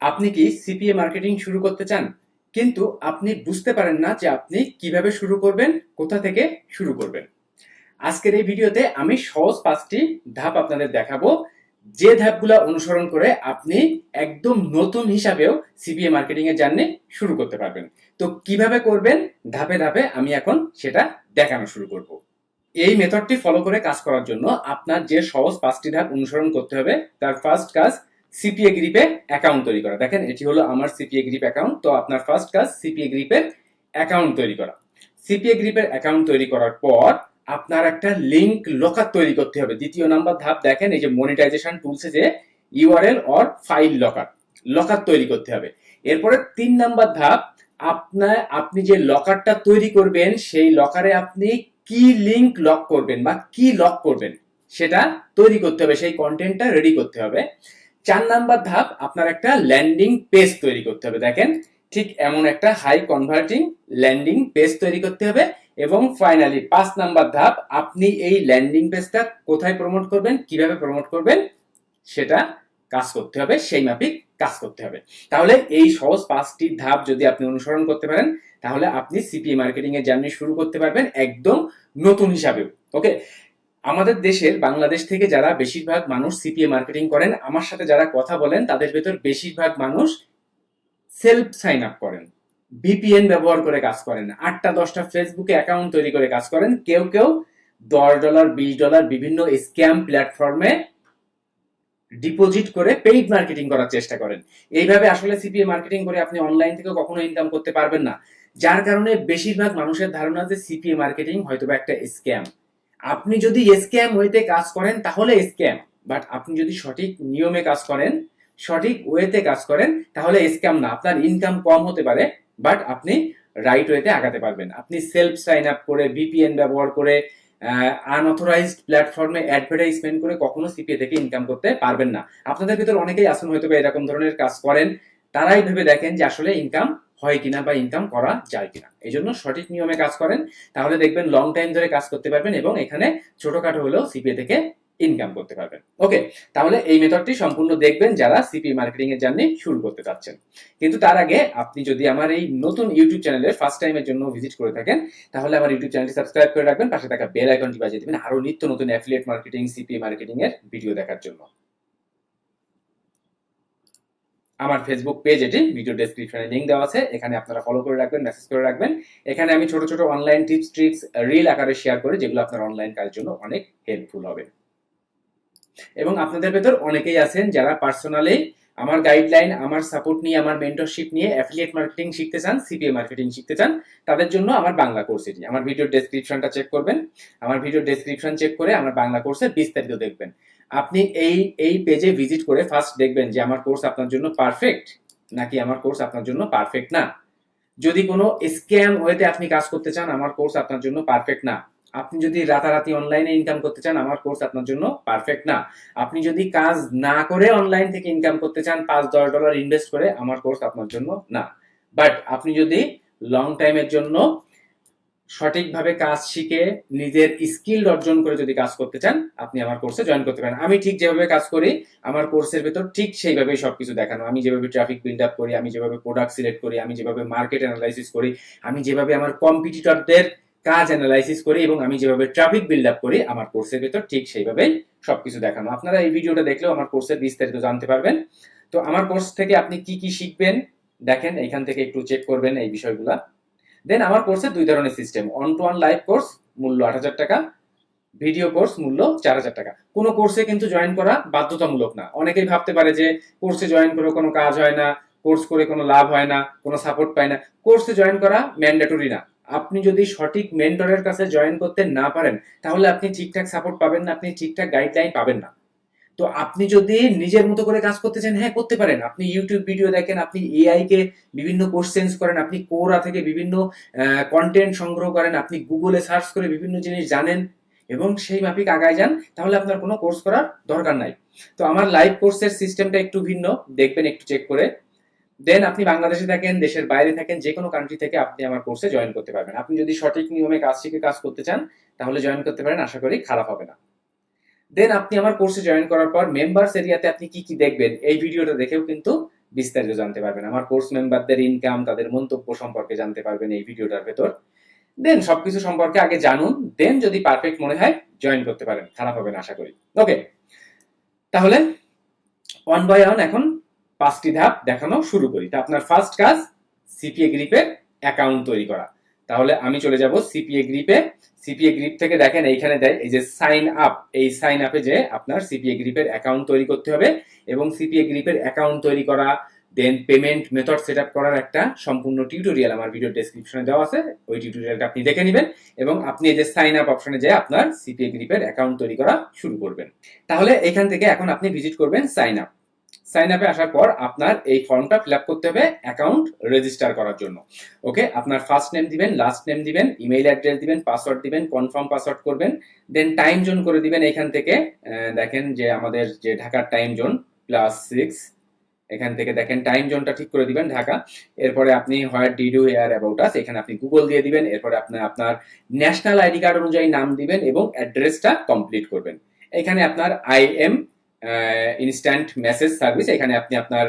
আপনি কি CPA marketing শুরু করতে চান, কিন্তু আপনি বুঝতে পারেন না যে আপনি কিভাবে শুরু করবেন, কোথা থেকে শুরু করবেন। আজকের এই ভিডিওতে আমি সহজ 5টি ধাপ আপনাদের দেখাবো, যে ধাপগুলো অনুসরণ করে আপনি একদম নতুন হিসাবেও সিপিএ মার্কেটিং এর জার্নি শুরু করতে পারবেন। তো কিভাবে করবেন ধাপে ধাপে আমি এখন সেটা দেখানো শুরু করব। এই মেথডটি ফলো করে কাজ করার জন্য আপনার যে সহজ 5টি ধাপ অনুসরণ করতে হবে, তার ফার্স্ট কাজ সিপিএ গ্রিপে অ্যাকাউন্ট তৈরি করা। দেখেন, এটি হলো আমার সিপিএ গ্রিপ অ্যাকাউন্ট। তো আপনার ফার্স্ট কাজ সিপিএ গ্রিপের অ্যাকাউন্ট তৈরি করা। সিপিএ গ্রিপের অ্যাকাউন্ট তৈরি করার পর আপনার একটা লিংক লকার তৈরি করতে হবে। দ্বিতীয় নাম্বার ধাপ, দেখেন এই যে মনিটাইজেশন টুলসে যে ইউআরএল অর ফাইল লকার তৈরি করতে হবে। এরপরে 3 নাম্বার ধাপ, আপনি যে লকারটা তৈরি করবেন সেই লকারে আপনি কি লিংক লক করবেন বা কি লক করবেন সেটা তৈরি করতে হবে, সেই কন্টেন্টটা রেডি করতে হবে। 4 নাম্বার ধাপ, আপনার একটা ল্যান্ডিং পেজ তৈরি করতে হবে। দেখেন, ঠিক এমন একটা হাই কনভার্টিং ল্যান্ডিং পেজ তৈরি করতে হবে। এবং ফাইনালি 5 নাম্বার ধাপ, আপনি এই ল্যান্ডিং পেজটা কোথায় প্রমোট করবেন, কিভাবে প্রমোট করবেন সেটা কাজ করতে হবে, সেই মাফিক কাজ করতে হবে। তাহলে এই সহজ 5টি ধাপ যদি আপনি অনুসরণ করতে পারেন, তাহলে আপনি সিপিএ মার্কেটিং এর জার্নি শুরু করতে পারবেন একদম নতুন হিসাবেও। ওকে, আমাদের দেশের বাংলাদেশ থেকে যারা বেশিরভাগ মানুষ সিপিএ মার্কেটিং করেন, আমার সাথে যারা কথা বলেন, তাদের ভেতর বেশিরভাগ মানুষ সেলফ সাইন আপ করেন, ভিপিএন ব্যবহার করে কাজ করেন, 8টা 10টা ফেসবুকে অ্যাকাউন্ট তৈরি করে কাজ করেন। কেউ কেউ $10 $20 বিভিন্ন স্ক্যাম প্ল্যাটফর্মে ডিপোজিট করে পেইড মার্কেটিং করার চেষ্টা করেন। এইভাবে আসলে সিপিএ মার্কেটিং করে আপনি অনলাইন থেকে কখনো ইনকাম করতে পারবেন না। যার কারণে বেশিরভাগ মানুষের ধারণা যে সিপিএ মার্কেটিং হয়তো একটা স্ক্যাম। আপনি যদি স্ক্যাম ওয়েতে কাজ করেন তাহলে স্ক্যাম, বাট আপনি যদি সঠিক নিয়মে কাজ করেন, সঠিক ওয়েতে কাজ করেন, তাহলে স্ক্যাম না। আপনার ইনকাম কম হতে পারে, বাট আপনি রাইট ওয়েতে আগাতে পারবেন। আপনি সেলফ সাইন আপ করে, ভিপিএন ব্যবহার করে, আনঅথরাইজড প্ল্যাটফর্মে অ্যাডভার্টাইজমেন্ট করে কখনো সিপিএ থেকে ইনকাম করতে পারবেন না। আপনাদের ভিতর অনেকেই আছেন হয়তো এরকম ধরনের কাজ করেন, তারাই ভেবে দেখেন যে আসলে ইনকাম হয় কিনা বা ইনকাম করা যায় কিনা। এই জন্য সঠিক নিয়মে কাজ করেন, তাহলে দেখবেন লং টাইম ধরে কাজ করতে পারবেন এবং এখানে ছোটখাটো হলেও সিপিএ থেকে ইনকাম করতে পারবেন। ওকে, তাহলে এই মেথডটি সম্পূর্ণ দেখবেন যারা সিপিএ মার্কেটিং এর জার্নি শুরু করতে চাচ্ছেন। কিন্তু তার আগে আপনি যদি আমার এই নতুন ইউটিউব চ্যানেলে ফার্স্ট টাইমের জন্য ভিজিট করে থাকেন, তাহলে আমার ইউটিউব চ্যানেলটি সাবস্ক্রাইব করে রাখবেন, পাশে থাকা বেল আইকনটি বাজিয়ে দিবেন আরো নিত্য নতুন অ্যাফিলিয়েট মার্কেটিং, সিপিএ মার্কেটিং এর ভিডিও দেখার জন্য। আমার ফেসবুক পেজ, এটি ভিডিও ডেসক্রিপশনে লিংক দেওয়া আছে, এখানে আপনারা ফলো করে রাখবেন, মেসেজ করে রাখবেন। এখানে আমি ছোট ছোট অনলাইন টিপস ট্রিক্স রিল আকারে শেয়ার করি, যেগুলো আপনার অনলাইন কাজের জন্য অনেক হেল্পফুল হবে। এবং আপনাদের ভেতর অনেকেই আছেন যারা পার্সোনালি আমার গাইডলাইন, আমার সাপোর্ট নিয়ে, আমার মেন্টরশিপ নিয়ে অ্যাফিলিয়েট মার্কেটিং শিখতে চান, সিপিএ মার্কেটিং শিখতে চান। তাদের জন্য আমার বাংলা কোর্স এটি। আমার ভিডিও ডেসক্রিপশনটা চেক করবেন, আমার ভিডিও ডেসক্রিপশন চেক করে আমার বাংলা কোর্সের বিস্তারিত দেখবেন। আপনি এই পেজে ভিজিট করে ফার্স্ট দেখবেন যে আমার কোর্স আপনার জন্য পারফেক্ট নাকি আমার কোর্স আপনার জন্য পারফেক্ট না। যদি কোনো স্ক্যাম ওয়েতে আপনি কাজ করতে চান, আমার কোর্স আপনার জন্য পারফেক্ট না। আপনি যদি রাতারাতি অনলাইনে ইনকাম করতে চান, আমার কোর্স আপনার জন্য পারফেক্ট না। আপনি যদি কাজ না করে অনলাইন থেকে ইনকাম করতে চান, $5-10 ইনভেস্ট করে, আমার কোর্স আপনার জন্য না। বাট আপনি যদি লং টাইমের জন্য সঠিকভাবে কাজ শিখে নিজের স্কিল অর্জন করে যদি কাজ করতে চান, আপনি আমার কোর্সে জয়েন করতে পারেন। আমি ঠিক যেভাবে কাজ করি, আমার কোর্সের ভেতর ঠিক সেইভাবেই সবকিছু দেখানো। আমি যেভাবে ট্রাফিক বিল্ড আপ করি, আমি যেভাবে প্রোডাক্ট সিলেক্ট করি, আমি যেভাবে মার্কেট অ্যানালাইসিস করি, আমি যেভাবে আমার কম্পিটিটরদের কাজ অ্যানালাইসিস করি এবং আমি যেভাবে ট্রাফিক বিল্ড আপ করি, আমার কোর্সের ভেতর ঠিক সেইভাবেই সবকিছু দেখানো। আপনারা এই ভিডিওটা দেখলেও আমার কোর্সের বিস্তারিত জানতে পারবেন। তো আমার কোর্স থেকে আপনি কি কি শিখবেন দেখেন, এইখান থেকে একটু চেক করবেন এই বিষয়গুলা। দেন আমার কোর্সে 2 ধরনের সিস্টেম: 1-to-1 লাইভ কোর্স মূল্য 8,000 টাকা, ভিডিও কোর্স মূল্য 4,000 টাকা। কোনো কোর্সে কিন্তু জয়েন করা বাধ্যতামূলক না। অনেকেই ভাবতে পারে যে কোর্সে জয়েন করে কোনো কাজ হয় না, কোর্স করে কোনো লাভ হয় না, কোনো সাপোর্ট পায় না। কোর্সে জয়েন করা ম্যান্ডেটরি না। আপনি যদি সঠিক মেন্টরের কাছে জয়েন করতে না পারেন, তাহলে আপনি ঠিকঠাক সাপোর্ট পাবেন না, আপনি ঠিকঠাক গাইডলাইন পাবেন না। তো আপনি যদি নিজের মতো করে কাজ করতে চান, হ্যাঁ করতে পারেন। আপনি ইউটিউব ভিডিও দেখেন, আপনি এআই কে বিভিন্ন কোশ্চেন্স করেন, আপনি কোরা থেকে বিভিন্ন কন্টেন্ট সংগ্রহ করেন, আপনি গুগলে সার্চ করে বিভিন্ন জিনিস জানেন এবং সেই মাফিক আগায় যান, তাহলে আপনার কোনো কোর্স করার দরকার নাই। তো আমার লাইভ কোর্সের সিস্টেমটা একটু ভিন্ন, দেখবেন একটু চেক করে। দেন আপনি বাংলাদেশে থাকেন, দেশের বাইরে থাকেন, যে কোনো কান্ট্রি থেকে আপনি আমার কোর্সে জয়েন করতে পারবেন। আপনি যদি সঠিক নিয়মে কাজ শিখে কাজ করতে চান, তাহলে জয়েন করতে পারেন, আশা করি খারাপ হবে না। দেন আপনি আমার কোর্সে জয়েন করার পর মেম্বার্স এরিয়াতে আপনি কি কি দেখবেন, এই ভিডিওটা দেখেও কিন্তু বিস্তারিত জানতে পারবেন। আমার কোর্স মেম্বারদের ইনকাম, তাদের মন্তব্য সম্পর্কে জানতে পারবেন এই ভিডিওটার ভেতর। দেন সবকিছু সম্পর্কে আগে জানুন, দেন যদি পারফেক্ট মনে হয় জয়েন করতে পারেন, খারাপ হবে না আশা করি। ওকে, তাহলে ওয়ান বাই ওয়ান এখন 5টি ধাপ দেখানো শুরু করি। তা আপনার ফার্স্ট কাজ সিপিএ গ্রিপের অ্যাকাউন্ট তৈরি করা। তাহলে আমি চলে যাব সিপিএ গ্রিপে। সিপিএ গ্রিপ থেকে দেখেন এইখানে দেয় এই যে সাইন আপ, এই সাইন আপে যে আপনার সিপিএ গ্রিপের অ্যাকাউন্ট তৈরি করতে হবে এবং সিপিএ গ্রিপের অ্যাকাউন্ট তৈরি করা, দেন পেমেন্ট মেথড সেট আপ করার একটা সম্পূর্ণ টিউটোরিয়াল আমার ভিডিও ডেসক্রিপশনে দেওয়া আছে, ওই টিউটোরিয়ালটা আপনি দেখে নেবেন এবং আপনি এই যে সাইন আপ অপশনে যে আপনার সিপিএ গ্রিপের অ্যাকাউন্ট তৈরি করা শুরু করবেন। তাহলে এখান থেকে এখন আপনি ভিজিট করবেন সাইন আপ। সাইন আপে আসার পর আপনার এই ফর্মটা ফিল আপ করতে হবে অ্যাকাউন্ট রেজিস্টার করার জন্য। ওকে, আপনার ফার্স্ট নেম দিবেন, লাস্ট নেম দিবেন, ইমেইল অ্যাড্রেস দিবেন, পাসওয়ার্ড দিবেন, কনফার্ম পাসওয়ার্ড করবেন, দেন টাইম জোন করে দিবেন। এখান থেকে দেখেন যে আমাদের যে ঢাকার টাইম জোন +6, এখান থেকে দেখেন টাইম জোনটা ঠিক করে দিবেন ঢাকা। এরপরে আপনি what did you hear about us, এখানে আপনি গুগল দিয়ে দিবেন। এরপরে আপনি আপনার ন্যাশনাল আইডি কার্ড অনুযায়ী নাম দিবেন এবং অ্যাড্রেসটা কমপ্লিট করবেন। এখানে আপনার আইএম ইনস্ট্যান্ট মেসেজ সার্ভিস, এখানে আপনি আপনার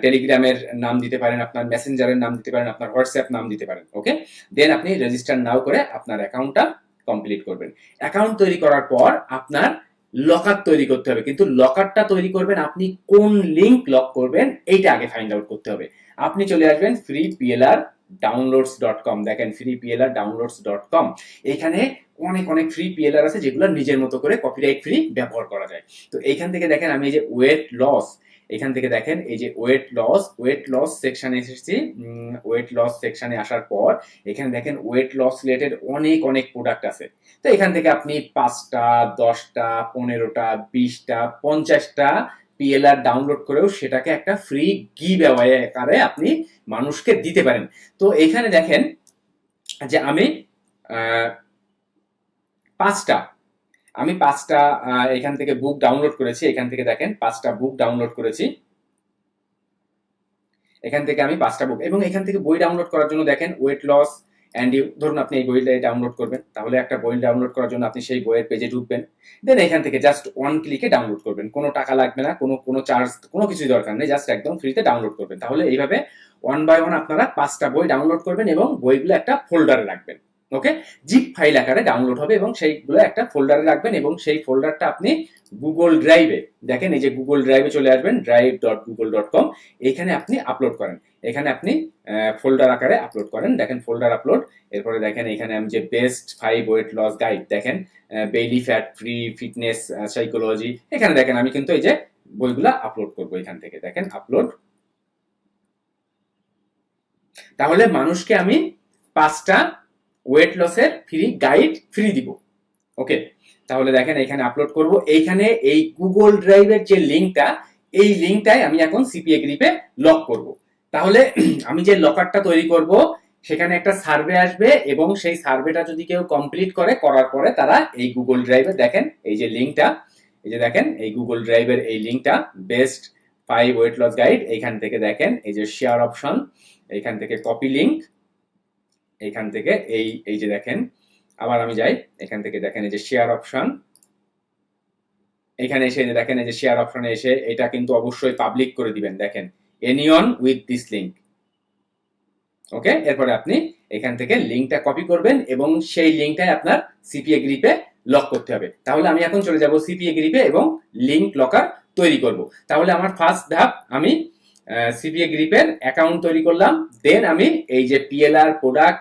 টেলিগ্রামের নাম দিতে পারেন, আপনার মেসেঞ্জারের নাম দিতে পারেন, আপনার হোয়াটসঅ্যাপ নাম দিতে পারেন। ওকে, দেন আপনি রেজিস্টার নাও করে আপনার অ্যাকাউন্টটা কমপ্লিট করবেন। অ্যাকাউন্ট তৈরি করার পর আপনার লকার তৈরি করতে হবে, কিন্তু লকারটা তৈরি করবেন আপনি কোন লিংক লক করবেন এইটা আগে ফাইন্ড আউট করতে হবে। আপনি চলে আসবেন freeplrdownloads.com, দেখেন freeplrdownloads.com, এখানে অনেক অনেক ফ্রি পিএলআর আছে যেগুলো নিজের মতো করে কপিরাইট ফ্রি ব্যবহার করা যায়। তো এইখান থেকে দেখেন আমি এই যে ওয়েট লস, এখান থেকে দেখেন এই যে ওয়েট লস সেকশনে এসেছি। ওয়েট লস সেকশনে আসার পর এখানে দেখেন ওয়েট লস রিলেটেড অনেক অনেক প্রোডাক্ট আছে। তো এখান থেকে আপনি 5টা, 10টা, 15টা, 20টা, 50টা পিএলআর ডাউনলোড করেও সেটাকে একটা ফ্রি গিভ অ্যাওয়ে আকারে আপনি মানুষকে দিতে পারেন। তো এখানে দেখেন যে আমি 5টা এখান থেকে বুক ডাউনলোড করেছি। এখান থেকে দেখেন 5টা বুক ডাউনলোড করেছি। এখান থেকে আমি 5টা বুক, এবং এখান থেকে বই ডাউনলোড করার জন্য দেখেন ওয়েট লস অ্যান্ড ইউ, ধরুন আপনি এই বইটা ডাউনলোড করবেন, তাহলে একটা বই ডাউনলোড করার জন্য আপনি সেই বইয়ের পেজে ঢুকবেন, দেন এখান থেকে জাস্ট ওয়ান ক্লিকে ডাউনলোড করবেন, কোনো টাকা লাগবে না, কোনো চার্জ, কোনো কিছুই দরকার নেই, জাস্ট একদম ফ্রিতে ডাউনলোড করবেন। তাহলে এইভাবে ওয়ান বাই ওয়ান আপনারা 5টা বই ডাউনলোড করবেন এবং বইগুলো একটা ফোল্ডারে রাখবেন। ওকে, জিপ ফাইল আকারে ডাউনলোড হবে এবং সেইগুলো একটা ফোল্ডারে রাখবেন এবং সেই ফোল্ডারটা আপনি গুগল ড্রাইভে, দেখেন এই যে গুগল ড্রাইভে চলে আসবেন, drive.google.com, এখানে আপনি আপলোড করেন। এখানে আপনি ফোল্ডার আকারে আপলোড করেন, দেখেন ফোল্ডার আপলোড। এরপরে দেখেন এখানে আমি যে বেস্ট 5 ওয়েট লস গাইড, দেখেন Bailey fat free, fitness psychology, এখানে দেখেন আমি কিন্তু এই যে বইগুলা আপলোড করব। এখান থেকে দেখেন আপলোড। তাহলে মানুষকে আমি 5টা ওয়েট লসের ফ্রি গাইড ফ্রি দিব। ওকে, তাহলে দেখেন এখানে আপলোড করব। এইখানে এই গুগল ড্রাইভের যে লিংকটা, এই লিংকটাই আমি এখন সিপিএ গ্রিপে লক করব। তাহলে আমি যে লকারটা তৈরি করব সেখানে একটা সার্ভে আসবে এবং সেই সার্ভেটা যদি কেউ কমপ্লিট করার পরে তারা এই গুগল ড্রাইভে, দেখেন এই যে লিংকটা, এই যে দেখেন এই গুগল ড্রাইভের এই লিংকটা, বেস্ট 5 ওয়েট লস গাইড, এইখান থেকে দেখেন এই যে শেয়ার অপশন, এইখান থেকে কপি লিংক, এইখান থেকে এই যে দেখেন, আবার আমি যাই, এখান থেকে দেখেন এই যে শেয়ার অপশন, এখানে এসে দেখেন এই যে শেয়ার অপশনে এসে এটা কিন্তু অবশ্যই পাবলিক করে দিবেন, দেখেন এনিওন উইথ দিস লিংক। ওকে, এরপরে আপনি এখান থেকে লিংকটা কপি করবেন এবং সেই লিংকটাই আপনার সিপিএ গ্রিপে লক করতে হবে। তাহলে আমি এখন চলে যাব সিপিএ গ্রিপে এবং লিংক লকার তৈরি করব। তাহলে আমার ফার্স্ট ধাপ, আমি সিপিএ গ্রিপের অ্যাকাউন্ট তৈরি করলাম, দেন আমি এই যে পিএলআর প্রোডাক্ট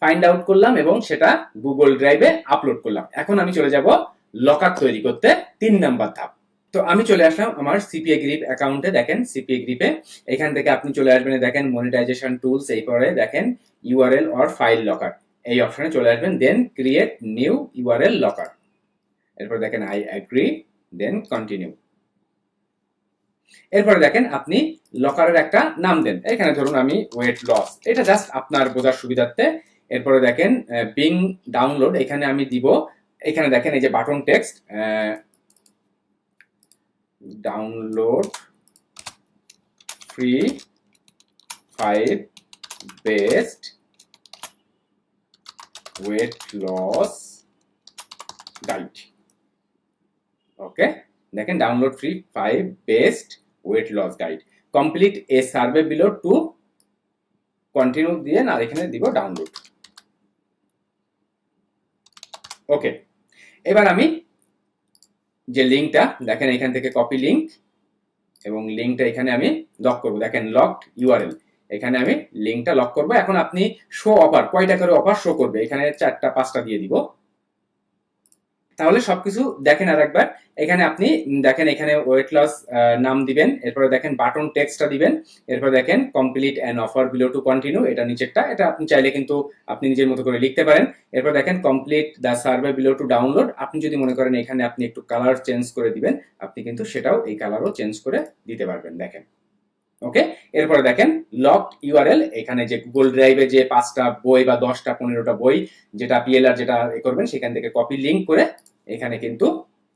ফাইন্ড আউট করলাম এবং সেটা গুগল ড্রাইভে আপলোড করলাম। এখন আমি চলে যাব লকার তৈরি করতে, 3 নাম্বার ধাপ। তো আমি চলে আসলাম আমার সিপিএ গ্রিপ অ্যাকাউন্টে, দেখেন সিপিএ গ্রিপে এখান থেকে আপনি চলে আসবেন, দেখেন মনিটাইজেশন টুলস, এই পরে দেখেন ইউআরএল অর ফাইল লকার, এই অপশনে চলে আসবেন, দেন ক্রিয়েট নিউ ইউআরএল লকার, এরপর দেখেন আই এগ্রি, দেন কন্টিনিউ। এরপরে দেখেন আপনি লকারের একটা নাম দেন, এখানে ধরুন আমি ওয়েট লস, এটা জাস্ট আপনার বোঝার সুবিধার্থে। এরপরে দেখেন বিং ডাউনলোড, এখানে আমি দিব, এখানে দেখেন এই যে button text, download free 5 best weight loss guide. Okay, দেখেন download free 5 best weight loss guide. Complete a survey below to continue দিয়ে আর এখানে দিব ডাউনলোড। ওকে, এবার আমি যে লিঙ্কটা দেখেন এখান থেকে কপি লিঙ্ক এবং লিঙ্কটা এখানে আমি লক করব। দেখেন লকড ইউআরএল, এখানে আমি লিঙ্কটা লক করব। এখন আপনি শো অফার, কয়টা করে অফার শো করবে, এখানে 4টা 5টা দিয়ে দিব। তাহলে সবকিছু দেখেন আর একবার। এখানে আপনি দেখেন এখানে ওয়েট লস নাম দিবেন, এরপরে দেখেন বাটন টেক্সটটা দিবেন, এরপর দেখেন complete an offer below to continue, এটা নিচেরটা, এটা আপনি চাইলে কিন্তু আপনি নিজের মতো করে লিখতে পারেন। এরপর দেখেন complete the survey below to download, আপনি যদি মনে করেন এখানে আপনি একটু কালার চেঞ্জ করে দিবেন, আপনি কিন্তু সেটাও এই কালারও চেঞ্জ করে দিতে পারবেন। দেখেন ওকে, এরপরে দেখেন লকড ইউআরএল, এখানে যে গুগল ড্রাইভে যে 5টা বই বা 10টা 15টা বই যেটা পিএলআর যেটা করবেন সেখান থেকে কপি লিঙ্ক করে এখানে কিন্তু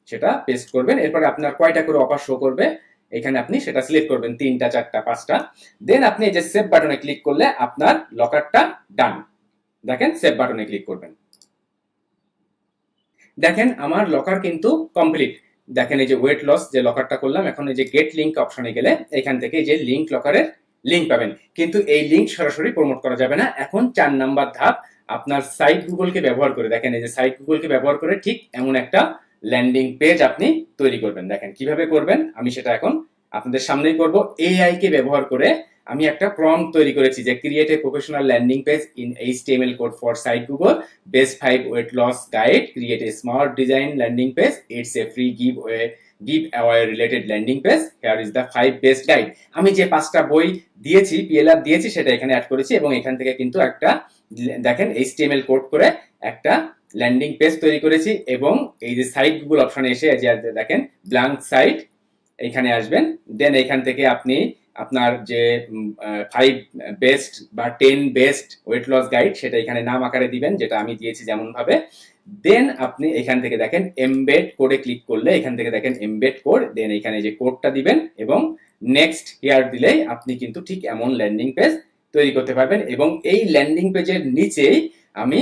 সেটা পেস্ট করবেন। এরপরে আপনার কয়টা করে অফার শো করবে এখানে আপনি সেটা সিলেক্ট করবেন, 3টা 4টা 5টা। দেন আপনি এই যে সেভ বাটনে ক্লিক করলে আপনার লকারটা ডান। দেখেন সেভ বাটনে ক্লিক করবেন, দেখেন আমার লকার কিন্তু কমপ্লিট। দেখেন এই যে ওয়েট লস যে লকারটা করলাম, এখন এই যে গেট লিঙ্ক অপশনে গেলে এখান থেকে এই যে লিঙ্ক লকারের লিঙ্ক পাবেন, কিন্তু এই লিঙ্ক সরাসরি প্রমোট করা যাবে না। এখন 4 নাম্বার ধাপ, আপনার সাইট গুগলকে ব্যবহার করে, দেখেন এই যে সাইট গুগলকে ব্যবহার করে ঠিক এমন একটা ল্যান্ডিং পেজ আপনি তৈরি করবেন। দেখেন কিভাবে করবেন আমি সেটা এখন আপনাদের সামনেই করব। এআই কে ব্যবহার করে আমি একটা প্রম্পট তৈরি করেছি যে create a professional landing page in HTML code for site Google, best 5 weight loss guide, create a smart design landing page, it's a free give away related landing page, here is the 5 best guide. আমি যে 5টা বই দিয়েছি PLR দিয়েছি সেটা এখানে add করেছি এবং এখান থেকে কিন্তু একটা দেখেন এইচটিএমএল কোড করে একটা ল্যান্ডিং পেজ তৈরি করেছি। এবং এই যে সাইট গুগল অপশনে এসে দেখেন ব্ল্যাঙ্ক সাইট, এখানে আসবেন। দেন এখান থেকে আপনি আপনার যে 5 বেস্ট বা 10 বেস্ট ওয়েট লস গাইড সেটা এখানে নাম আকারে দিবেন, যেটা আমি দিয়েছি যেমন ভাবে। দেন আপনি এখান থেকে দেখেন এমবেড কোডে ক্লিক করলে এখান থেকে দেখেন এমবেড কোড, দেন এখানে যে কোডটা দিবেন এবং নেক্সট হিয়ার দিলেই আপনি কিন্তু ঠিক এমন ল্যান্ডিং পেজ তৈরি করতে পারবেন। এবং এই ল্যান্ডিং পেজের নিচেই আমি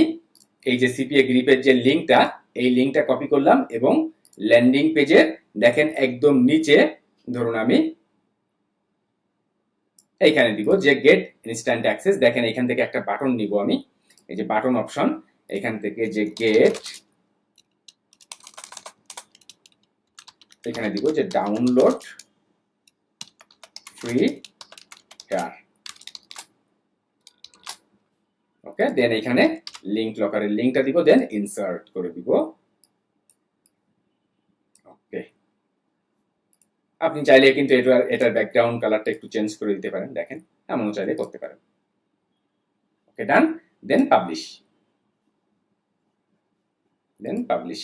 এই যে সিপিএ গ্রিপের যে লিঙ্কটা, এই লিঙ্কটা কপি করলাম এবং ল্যান্ডিং পেজের দেখেন একদম নিচে ধরুন আমি এইখানে দিব যে গেট ইনস্ট্যান্ট অ্যাক্সেস। দেখেন এখান থেকে একটা বাটন নিব আমি, এই যে বাটন অপশন, এখান থেকে যে গেট, এখানে দিব যে ডাউনলোড ফ্রি হেয়ার। ওকে, দেন এখানে লিঙ্ক লকারের লিঙ্কটা দিব, দেন ইনসার্ট করে দিব। ওকে, আপনি চাইলে কিন্তু এটার ব্যাকগ্রাউন্ড কালারটা একটু চেঞ্জ করে দিতে পারেন, দেখেন এমনও চাইলে করতে পারেন। ওকে ডান, দেন পাবলিশ, দেন পাবলিশ।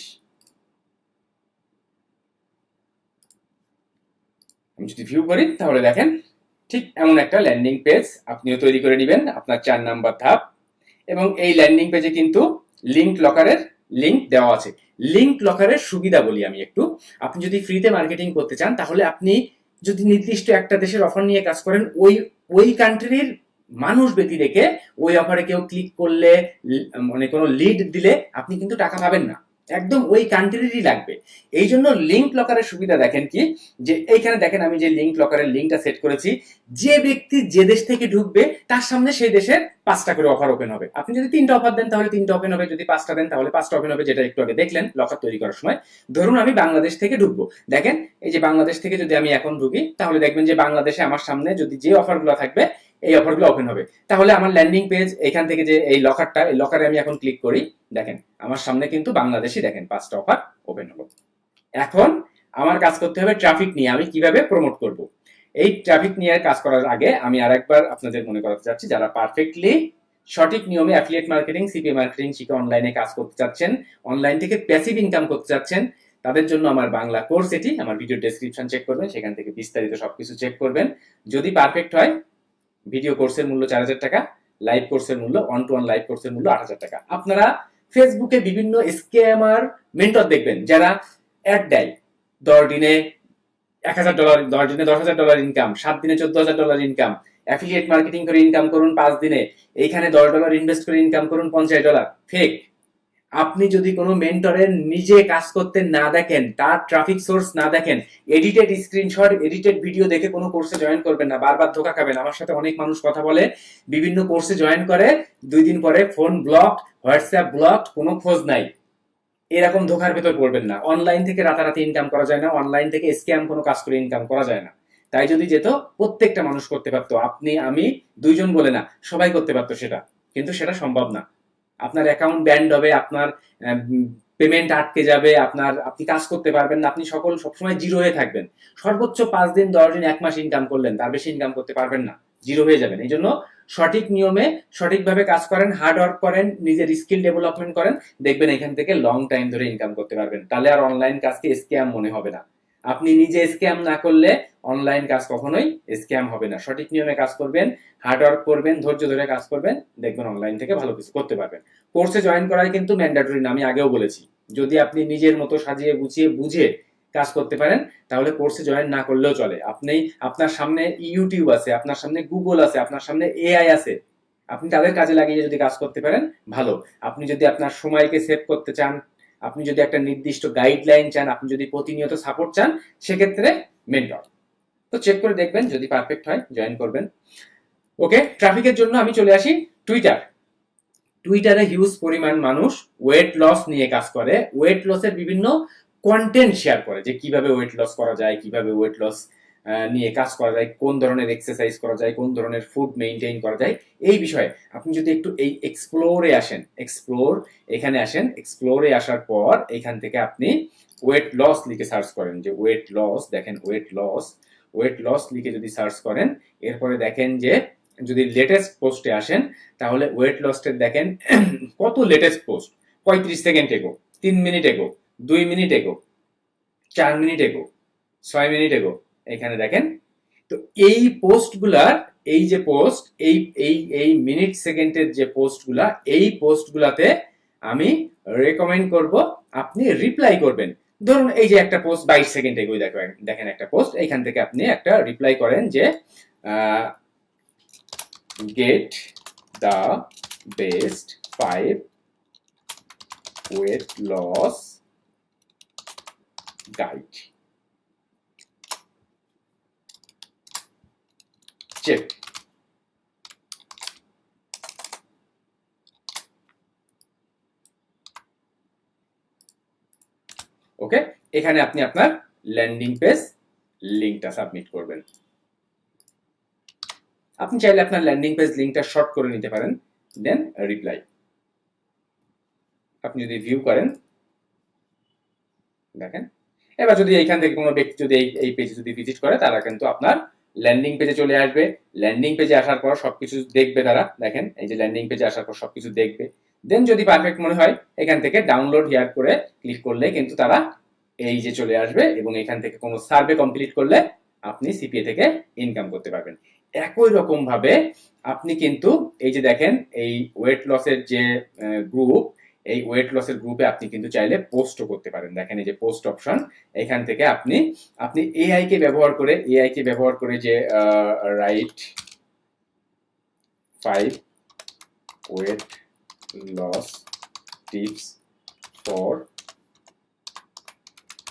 আমি যদি ভিউ করি তাহলে দেখেন ঠিক এমন একটা ল্যান্ডিং পেজ আপনিও তৈরি করে নেবেন, আপনার 4 নাম্বার ধাপ। এবং এই ল্যান্ডিং পেজে কিন্তু লিঙ্ক লকারের লিঙ্ক দেওয়া আছে। লিঙ্ক লকারের সুবিধা বলি আমি একটু। আপনি যদি ফ্রিতে মার্কেটিং করতে চান তাহলে আপনি যদি নির্দিষ্ট একটা দেশের অফার নিয়ে কাজ করেন, ওই কান্ট্রির মানুষ ব্যক্তি রেখে ওই অফারে কেউ ক্লিক করলে মানে কোনো লিড দিলে আপনি কিন্তু টাকা পাবেন না, একদম ওই কান্ট্রিরই লাগবে। এই জন্য লিঙ্ক লকারের সুবিধা দেখেন কি, যে এইখানে দেখেন আমি যে লিঙ্ক লকারের লিঙ্কটা সেট করেছি, যে ব্যক্তি যে দেশ থেকে ঢুকবে তার সামনে সেই দেশের 5টা করে অফার ওপেন হবে। আপনি যদি 3টা অফার দেন তাহলে 3টা ওপেন হবে, যদি 5টা দেন তাহলে 5টা ওপেন হবে, যেটা একটু আগে দেখলেন লকার তৈরি করার সময়। ধরুন আমি বাংলাদেশ থেকে ঢুকবো, দেখেন এই যে বাংলাদেশ থেকে যদি আমি এখন ঢুকি তাহলে দেখবেন যে বাংলাদেশে আমার সামনে যদি যে অফারগুলো থাকবে এই অফারগুলো ওপেন হবে। তাহলে আমার ল্যান্ডিং পেজ এখান থেকে যে এই লকারটা, এই লকারে আমি এখন ক্লিক করি, দেখেন আমার সামনে কিন্তু বাংলাদেশি দেখেন 5টা অফার ওপেন হলো। এখন আমার কাজ করতে হবে ট্রাফিক নিয়ে আমি কিভাবে প্রমোট করব। এই ট্রাফিক নিয়ে কাজ করার আগে আমি আরেকবার আপনাদের মনে করাতে চাচ্ছি, যারা পারফেক্টলি সঠিক নিয়মে অ্যাফিলিয়েট মার্কেটিং, সিপিএ মার্কেটিং শিখে অনলাইনে কাজ করতে চাচ্ছেন, অনলাইন থেকে প্যাসিভ ইনকাম করতে চাচ্ছেন, তাদের জন্য আমার বাংলা কোর্স এটি। আমার ভিডিও ডেসক্রিপশন চেক করবেন, সেখান থেকে বিস্তারিত সবকিছু চেক করবেন। যদি পারফেক্ট হয় ভিডিও কোর্সের মূল্য 4000 টাকা, লাইভ কোর্সের মূল্য 1-to-1 লাইভ কোর্সের মূল্য 8000 টাকা। আপনারা ফেসবুকে বিভিন্ন স্ক্যামার মেন্টর দেখবেন যারা অ্যাড দেয় 10 দিনে $1000, 10 দিনে $10,000 ইনকাম, 7 দিনে $14,000 ইনকাম, অ্যাফিলিয়েট মার্কেটিং করে ইনকাম করুন 5 দিনে, এইখানে $10 ইনভেস্ট করে ইনকাম করুন $50। ফেক। আপনি যদি কোনো মেন্টরের নিজে কাজ করতে না দেখেন, তার ট্রাফিক সোর্স না দেখেন, এডিটেড স্ক্রিনশট, এডিটেড ভিডিও দেখে কোনো কোর্সে জয়েন করবেন না, বারবার ধোকা খাবেন। আমার সাথে অনেক মানুষ কথা বলে, বিভিন্ন কোর্সে জয়েন করে, 2 দিন পরে ফোন ব্লক, হোয়াটসঅ্যাপ ব্লক, কোনো খোঁজ নাই। এরকম ধোকার ভেতর পড়বেন না। অনলাইন থেকে রাতারাতি ইনকাম করা যায় না, অনলাইন থেকে স্ক্যাম কোনো কাজ করে ইনকাম করা যায় না। তাই যদি যেত, প্রত্যেকটা মানুষ করতে পারতো, আপনি আমি 2জন বলে না, সবাই করতে পারতো সেটা, কিন্তু সেটা সম্ভব না। আপনার অ্যাকাউন্ট ব্যান্ড হবে, আপনার পেমেন্ট আটকে যাবে, আপনি কাজ করতে পারবেন না, আপনি সবসময় জিরো হয়ে থাকবেন। সর্বোচ্চ 5 দিন, 10 দিন, 1 মাস ইনকাম করলেন, তার বেশি ইনকাম করতে পারবেন না, জিরো হয়ে যাবেন। এই জন্য সঠিক নিয়মে সঠিকভাবে কাজ করেন, হার্ড ওয়ার্ক করেন, নিজের স্কিল ডেভেলপমেন্ট করেন, দেখবেন এখান থেকে লং টাইম ধরে ইনকাম করতে পারবেন। তাহলে আর অনলাইন কাজকে স্ক্যাম মনে হবে না। আপনি নিজে স্ক্যাম না করলে অনলাইন কাজ কখনোই স্ক্যাম হবে না। সঠিক নিয়মে কাজ করবেন, হার্ড ওয়ার্ক করবেন, ধৈর্য ধরে কাজ করবেন, দেখবেন অনলাইন থেকে ভালো কিছু করতে পারবেন। কোর্সে জয়েন করাই কিন্তু ম্যান্ডেটরি না, আমি আগেও বলেছি। যদি আপনি নিজের মতো সাজিয়ে গুছিয়ে বুঝে কাজ করতে পারেন, তাহলে কোর্সে জয়েন না করলেও চলে। আপনার সামনে ইউটিউব আছে, আপনার সামনে গুগল আছে, আপনার সামনে এআই আছে, আপনি তাদের কাজে লাগিয়ে যদি কাজ করতে পারেন, ভালো। আপনি যদি আপনার সময়কে সেভ করতে চান, আপনি যদি একটা নির্দিষ্ট গাইডলাইন চান, আপনি যদি প্রতিনিয়ত সাপোর্ট চান, সেক্ষেত্রে মেন্টর। তো চেক করে দেখবেন, যদি পারফেক্ট হয় জয়েন করবেন। ওকে, ট্রাফিকের জন্য আমি চলে আসি টুইটারে হিউজ পরিমাণ মানুষ ওয়েট লস নিয়ে কাজ করে, ওয়েট লসের বিভিন্ন কন্টেন্ট শেয়ার করে, যে কিভাবে ওয়েট লস করা যায়, কিভাবে ওয়েট লস নিয়ে কাজ করা যায়, কোন ধরনের এক্সারসাইজ করা যায়, কোন ধরনের ফুড মেইনটেইন করা যায়, এই বিষয়ে আপনি যদি একটু এই এক্সপ্লোরে আসেন, এখানে আসেন, এক্সপ্লোরে আসার পর এখান থেকে আপনি ওয়েট লস লিখে সার্চ করেন, যে ওয়েট লস, দেখেন ওয়েট লস লিখে যদি সার্চ করেন, এরপরে দেখেন যে যদি লেটেস্ট পোস্টে আসেন, তাহলে ওয়েট লসের দেখেন কত লেটেস্ট পোস্ট, 35 সেকেন্ড এগো, 3 মিনিট এগো, 2 মিনিট এগো, 4 মিনিট এগো, 6 মিনিট এগো, এখানে দেখেন। তো এই পোস্টগুলার, এই যে পোস্ট, এই মিনিট সেকেন্ডের যে পোস্টগুলা, এই পোস্টগুলাতে আমি রেকমেন্ড করব আপনি রিপ্লাই করবেন। ধরুন এই যে একটা পোস্ট 22 সেকেন্ড এগোই, দেখেন একটা পোস্ট, এখান থেকে আপনি একটা রিপ্লাই করেন যে get the best 5 weight loss guide. Check. ওকে, এখানে আপনি আপনার ল্যান্ডিং পেজ লিংকটা সাবমিট করবেন। আপনি চাইলে আপনার ল্যান্ডিং পেজ লিংকটা শর্ট করে নিতে পারেন, দেন রিপ্লাই। আপনি যদি ভিউ করেন, দেখেন। এবার যদি এইখান থেকে কোনো ব্যক্তি যদি এই পেজে যদি ভিজিট করে, তারা কিন্তু আপনার ল্যান্ডিং পেজে চলে আসবে। ল্যান্ডিং পেজে আসার পর সবকিছু দেখবে তারা, দেখেন এই যে ল্যান্ডিং পেজে আসার পর সবকিছু দেখবে। দেন যদি পারফেক্ট মনে হয়, এখান থেকে ডাউনলোড হিয়ার করে ক্লিক করলে কিন্তু তারা এই যে চলে আসবে, এবং এখান থেকে কোনো সার্ভে কমপ্লিট করলে আপনি সিপিএ থেকে ইনকাম করতে পারবেন। একই রকম ভাবে আপনি কিন্তু এই যে দেখেন, এই ওয়েট লসের যে গ্রুপ, এই ওয়েট লসের গ্রুপে আপনি কিন্তু চাইলে পোস্টও করতে পারেন। দেখেন এই যে পোস্ট অপশন, এখান থেকে আপনি এআই কে ব্যবহার করে যে write 5 weight loss tips for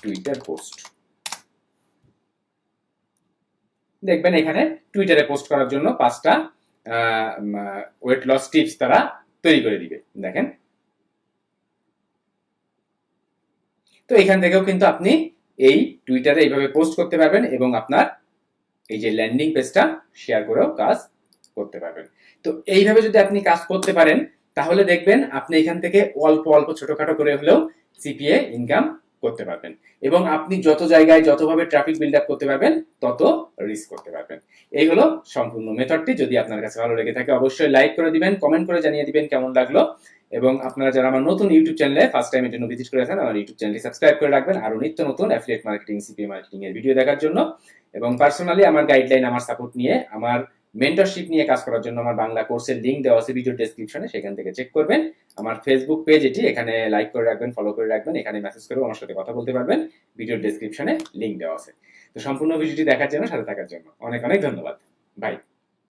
Twitter post, দেখবেন এখানে টুইটারে পোস্ট করার জন্য 5টা ওয়েট লস টিপস তারা তৈরি করে দিবে, দেখেন। তো এখান থেকেও কিন্তু আপনি এই টুইটারে এইভাবে পোস্ট করতে পারবেন, এবং আপনার এই যে ল্যান্ডিং পেজটা শেয়ার করেও কাজ করতে পারবেন। তো এইভাবে যদি আপনি কাজ করতে পারেন, তাহলে দেখবেন আপনি এখান থেকে অল্প অল্প ছোটখাটো করে হলেও সিপিএ ইনকাম করতে পারবেন, এবং আপনি যত জায়গায় যতভাবে ট্রাফিক বিল্ড আপ করতে পারবেন, তত রিস্ক করতে পারবেন। এই হলো সম্পূর্ণ মেথডটি। যদি আপনার কাছে ভালো লেগে থাকে, অবশ্যই লাইক করে দিবেন, কমেন্ট করে জানিয়ে দিবেন কেমন লাগলো। এবং আপনারা যারা আমার নতুন ইউটিউব চ্যানেলে ফার্স্ট টাইম এর জন্য ভিজিট করেছেন, আমার ইউটিউব চ্যানেলটি সাবস্ক্রাইব করে রাখবেন আরো নিত্য নতুন অ্যাফিলিয়েট মার্কেটিং, সিপিএ মার্কেটিং এর ভিডিও দেখার জন্য। এবং পার্সোনালি আমার গাইডলাইন, আমার সাপোর্ট নিয়ে, আমার মেন্টরশিপ নিয়ে কাজ করার জন্য আমার বাংলা কোর্সের লিংক দেওয়া আছে ভিডিও ডেসক্রিপশনে, সেখান থেকে চেক করবেন। আমার ফেসবুক পেজ এটি, এখানে লাইক করে রাখবেন, ফলো করে রাখবেন, এখানে মেসেজ করেও আমার সাথে কথা বলতে পারবেন, ভিডিও ডেসক্রিপশনে লিংক দেওয়া আছে। তো সম্পূর্ণ ভিডিওটি দেখার জন্য, সাথে থাকার জন্য অনেক অনেক ধন্যবাদ। বাই।